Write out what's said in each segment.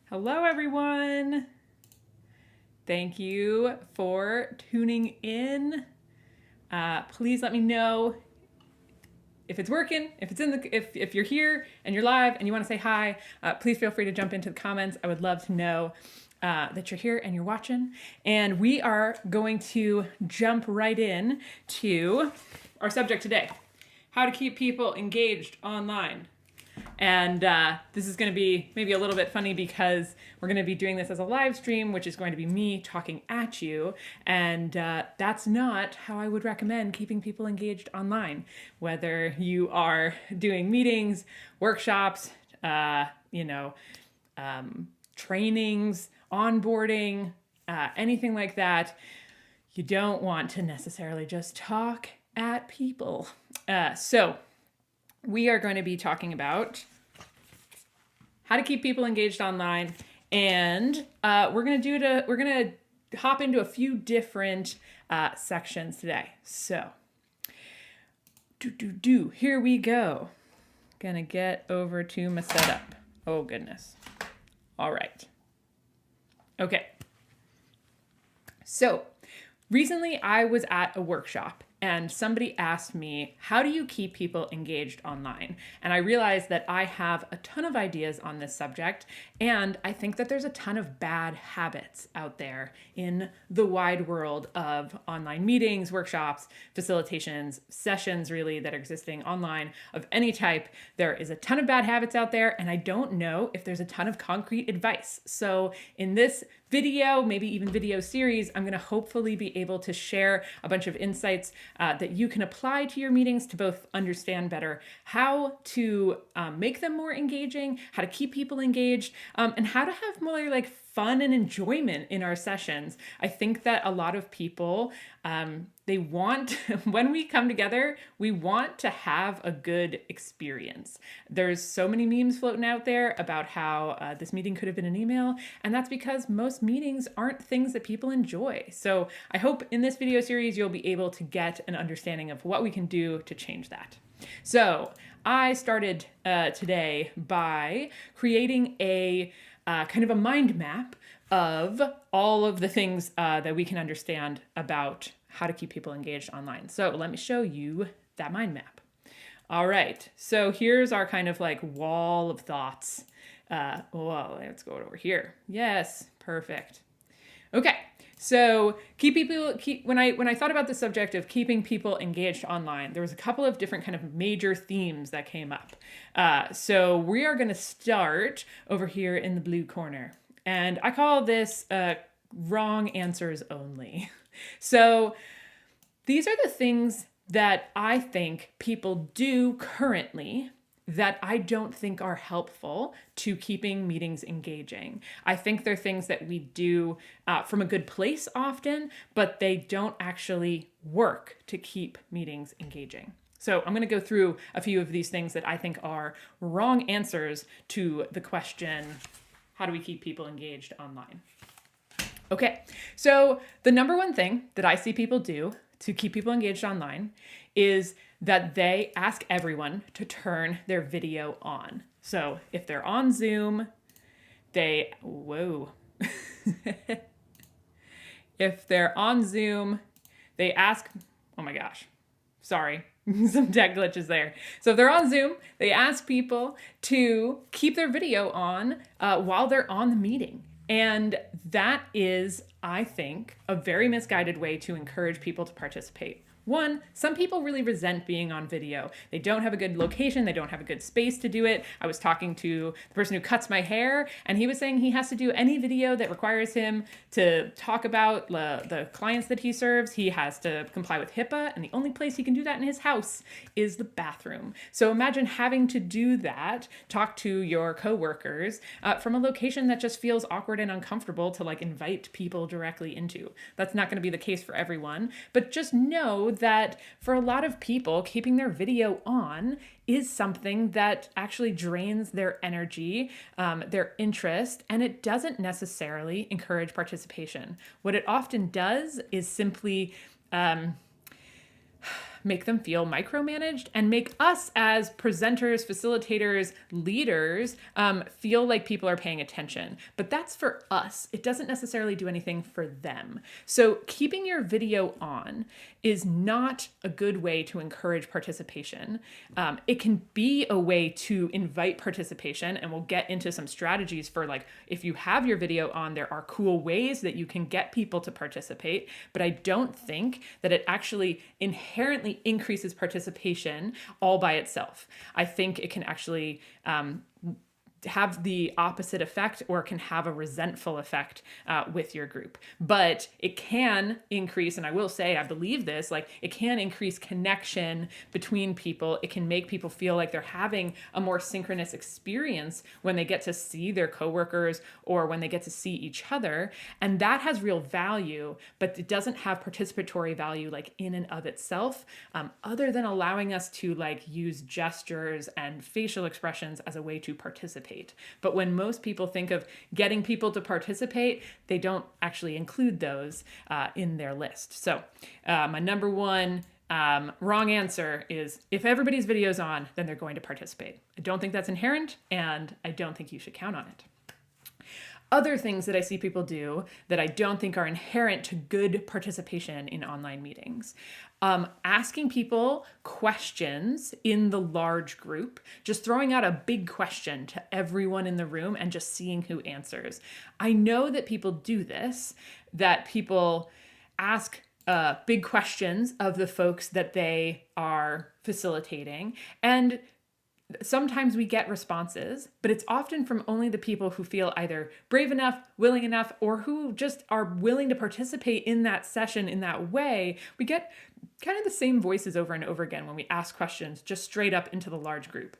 Hello, everyone. Thank you for tuning in. Please let me know if it's working, if you're here and you're live and you want to say hi. Please feel free to jump into the comments. I would love to know that you're here and you're watching. And we are going to jump right in to our subject today: how to keep people engaged online. And this is going to be maybe a little bit funny because we're going to be doing this as a live stream, which is going to be me talking at you. And that's not how I would recommend keeping people engaged online. Whether you are doing meetings, workshops, trainings, onboarding, anything like that, you don't want to necessarily just talk at people. So we are going to be talking about how to keep people engaged online, and we're going to hop into a few different sections today. So, here we go. Gonna get over to my setup. Oh goodness. All right. Okay. So, recently I was at a workshop and somebody asked me, how do you keep people engaged online? And I realized that I have a ton of ideas on this subject, and I think that there's a ton of bad habits out there in the wide world of online meetings, workshops, facilitations, sessions really that are existing online of any type. There is a ton of bad habits out there, and I don't know if there's a ton of concrete advice. So in this video, maybe even video series, I'm going to hopefully be able to share a bunch of insights that you can apply to your meetings to both understand better how to make them more engaging, how to keep people engaged, and how to have more like fun and enjoyment in our sessions. I think that a lot of people, they want, when we come together, we want to have a good experience. There's so many memes floating out there about how this meeting could have been an email, and that's because most meetings aren't things that people enjoy. So I hope in this video series, you'll be able to get an understanding of what we can do to change that. So I started today by creating a kind of a mind map of all of the things that we can understand about how to keep people engaged online. So let me show you that mind map. All right, so here's our kind of like wall of thoughts. Well, let's go over here. Yes, perfect. Okay, so when I thought about the subject of keeping people engaged online, there was a couple of different kind of major themes that came up. So we are going to start over here in the blue corner, and I call this wrong answers only. So these are the things that I think people do currently that I don't think are helpful to keeping meetings engaging. I think they're things that we do from a good place often, but they don't actually work to keep meetings engaging. So I'm going to go through a few of these things that I think are wrong answers to the question, how do we keep people engaged online? Okay, so the number one thing that I see people do to keep people engaged online is that they ask everyone to turn their video on. So if they're on Zoom, if they're on Zoom, they ask, oh my gosh, sorry, some tech glitches there. So if they're on Zoom, they ask people to keep their video on while they're on the meeting. And that is, I think, a very misguided way to encourage people to participate. One, some people really resent being on video. They don't have a good location. They don't have a good space to do it. I was talking to the person who cuts my hair, and he was saying he has to do any video that requires him to talk about the clients that he serves. He has to comply with HIPAA, and the only place he can do that in his house is the bathroom. So imagine having to do that, talk to your coworkers from a location that just feels awkward and uncomfortable to like invite people directly into. That's not going to be the case for everyone, but just know that for a lot of people, keeping their video on is something that actually drains their energy, their interest, and it doesn't necessarily encourage participation. What it often does is simply make them feel micromanaged and make us as presenters, facilitators, leaders feel like people are paying attention. But that's for us. It doesn't necessarily do anything for them. So keeping your video on is not a good way to encourage participation. It can be a way to invite participation, and we'll get into some strategies for like, if you have your video on, there are cool ways that you can get people to participate, but I don't think that it actually inherently increases participation all by itself. I think it can actually have the opposite effect, or can have a resentful effect with your group. But it can increase, and I will say, I believe this, like it can increase connection between people. It can make people feel like they're having a more synchronous experience when they get to see their coworkers or when they get to see each other. And that has real value, but it doesn't have participatory value like in and of itself, other than allowing us to like use gestures and facial expressions as a way to participate. But when most people think of getting people to participate, they don't actually include those in their list. So my number one wrong answer is, if everybody's video's on, then they're going to participate. I don't think that's inherent, and I don't think you should count on it. Other things that I see people do that I don't think are inherent to good participation in online meetings. Asking people questions in the large group, just throwing out a big question to everyone in the room and just seeing who answers. I know that people do this, that people ask big questions of the folks that they are facilitating, and sometimes we get responses, but it's often from only the people who feel either brave enough, willing enough, or who just are willing to participate in that session in that way. We get kind of the same voices over and over again when we ask questions just straight up into the large group.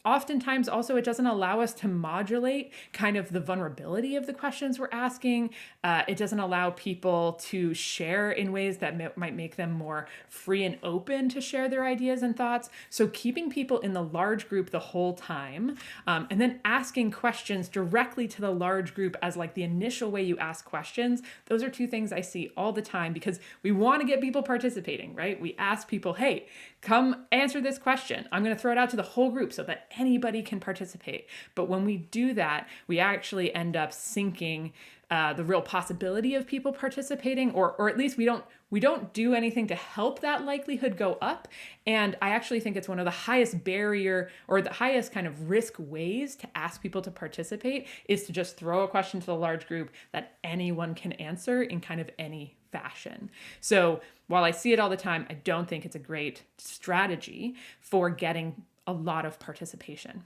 Oftentimes also, it doesn't allow us to modulate kind of the vulnerability of the questions we're asking. It doesn't allow people to share in ways that might make them more free and open to share their ideas and thoughts. So keeping people in the large group the whole time, and then asking questions directly to the large group as like the initial way you ask questions, those are two things I see all the time, because we want to get people participating, right? We ask people, hey, come answer this question. I'm going to throw it out to the whole group so that anybody can participate. But when we do that, we actually end up sinking the real possibility of people participating, or at least we don't do anything to help that likelihood go up. And I actually think it's one of the highest barrier, or the highest kind of risk ways to ask people to participate, is to just throw a question to the large group that anyone can answer in kind of any fashion. So while I see it all the time, I don't think it's a great strategy for getting a lot of participation.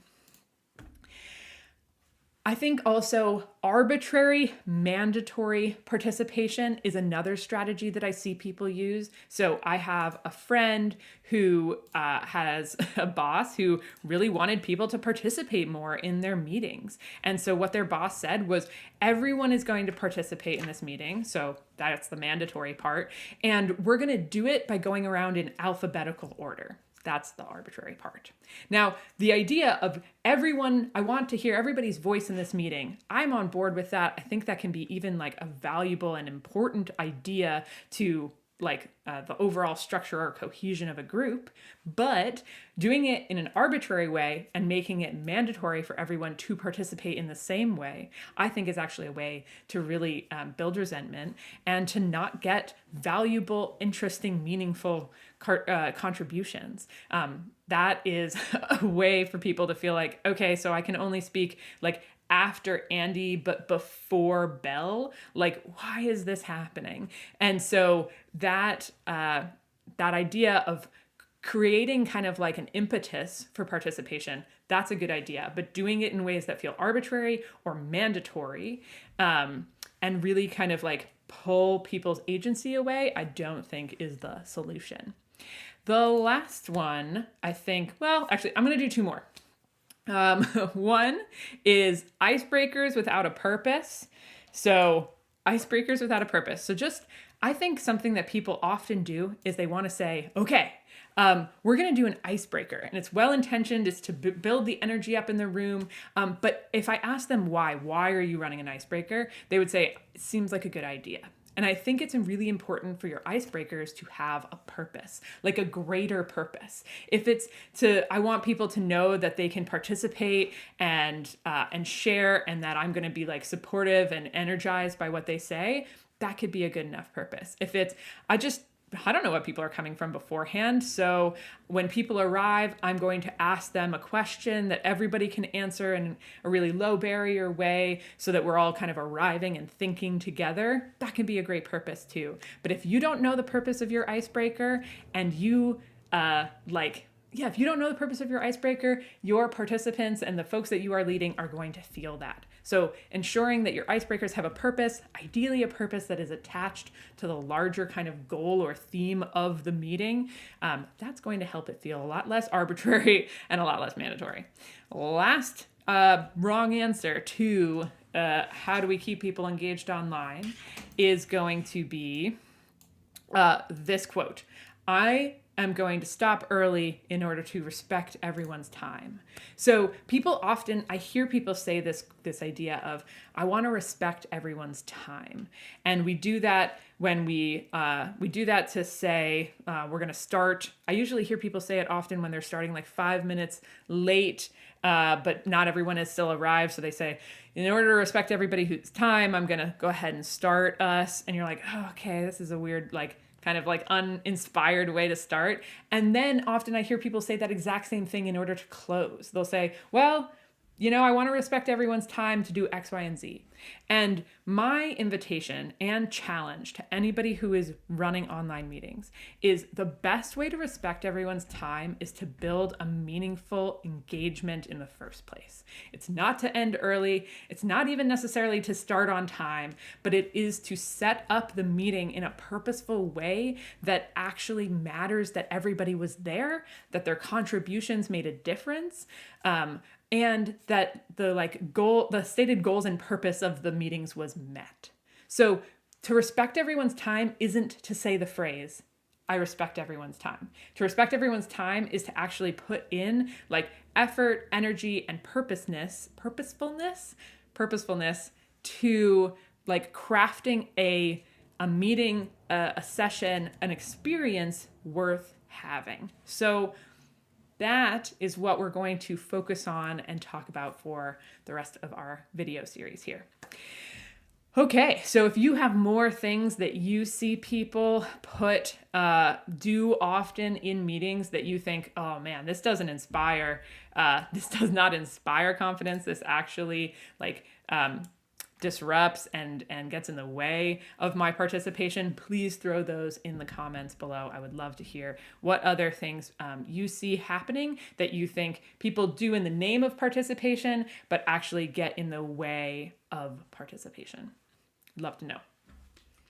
I think also arbitrary mandatory participation is another strategy that I see people use. So I have a friend who has a boss who really wanted people to participate more in their meetings. And so what their boss said was, everyone is going to participate in this meeting. So that's the mandatory part. And we're going to do it by going around in alphabetical order. That's the arbitrary part. Now, the idea of everyone, I want to hear everybody's voice in this meeting, I'm on board with that. I think that can be even like a valuable and important idea to like the overall structure or cohesion of a group. But doing it in an arbitrary way and making it mandatory for everyone to participate in the same way, I think is actually a way to really build resentment and to not get valuable, interesting, meaningful contributions. That is a way for people to feel like, okay, so I can only speak like after Andy, but before Belle. Like, why is this happening? And so that idea of creating kind of like an impetus for participation, that's a good idea. But doing it in ways that feel arbitrary or mandatory, and really kind of like pull people's agency away, I don't think is the solution. The last one, I think, well, actually, I'm going to do two more. One is icebreakers without a purpose. So icebreakers without a purpose. So just, I think something that people often do is they want to say, okay, we're going to do an icebreaker, and it's well-intentioned. It's to build the energy up in the room. But if I ask them why are you running an icebreaker? They would say, it seems like a good idea. And I think it's really important for your icebreakers to have a purpose, like a greater purpose. If it's I want people to know that they can participate and share, and that I'm going to be like supportive and energized by what they say, that could be a good enough purpose. If it's, I don't know what people are coming from beforehand. So when people arrive, I'm going to ask them a question that everybody can answer in a really low barrier way so that we're all kind of arriving and thinking together. That can be a great purpose too. But if you don't know the purpose of your icebreaker and you if you don't know the purpose of your icebreaker, your participants and the folks that you are leading are going to feel that. So ensuring that your icebreakers have a purpose, ideally a purpose that is attached to the larger kind of goal or theme of the meeting, that's going to help it feel a lot less arbitrary and a lot less mandatory. Last wrong answer to how do we keep people engaged online is going to be this quote. I'm going to stop early in order to respect everyone's time. So I hear people say this idea of, I want to respect everyone's time. And we do that when we do that to say, we're going to start. I usually hear people say it often when they're starting like 5 minutes late, but not everyone has still arrived. So they say, in order to respect everybody whose time, I'm going to go ahead and start us. And you're like, oh, okay, this is a weird, kind of uninspired way to start. And then often I hear people say that exact same thing in order to close. They'll say, well, I want to respect everyone's time to do X, Y, and Z. And my invitation and challenge to anybody who is running online meetings is the best way to respect everyone's time is to build a meaningful engagement in the first place. It's not to end early. It's not even necessarily to start on time, but it is to set up the meeting in a purposeful way that actually matters, that everybody was there, that their contributions made a difference, and that the stated goals and purpose of the meetings was met. So to respect everyone's time isn't to say the phrase, I respect everyone's time. To respect everyone's time is to actually put in effort, energy, and purposefulness to crafting a meeting, a session, an experience worth having. So that is what we're going to focus on and talk about for the rest of our video series here. Okay, so if you have more things that you see people do often in meetings that you think, oh man, this does not inspire confidence, this actually disrupts and gets in the way of my participation, please throw those in the comments below. I would love to hear what other things you see happening that you think people do in the name of participation, but actually get in the way of participation. I'd love to know.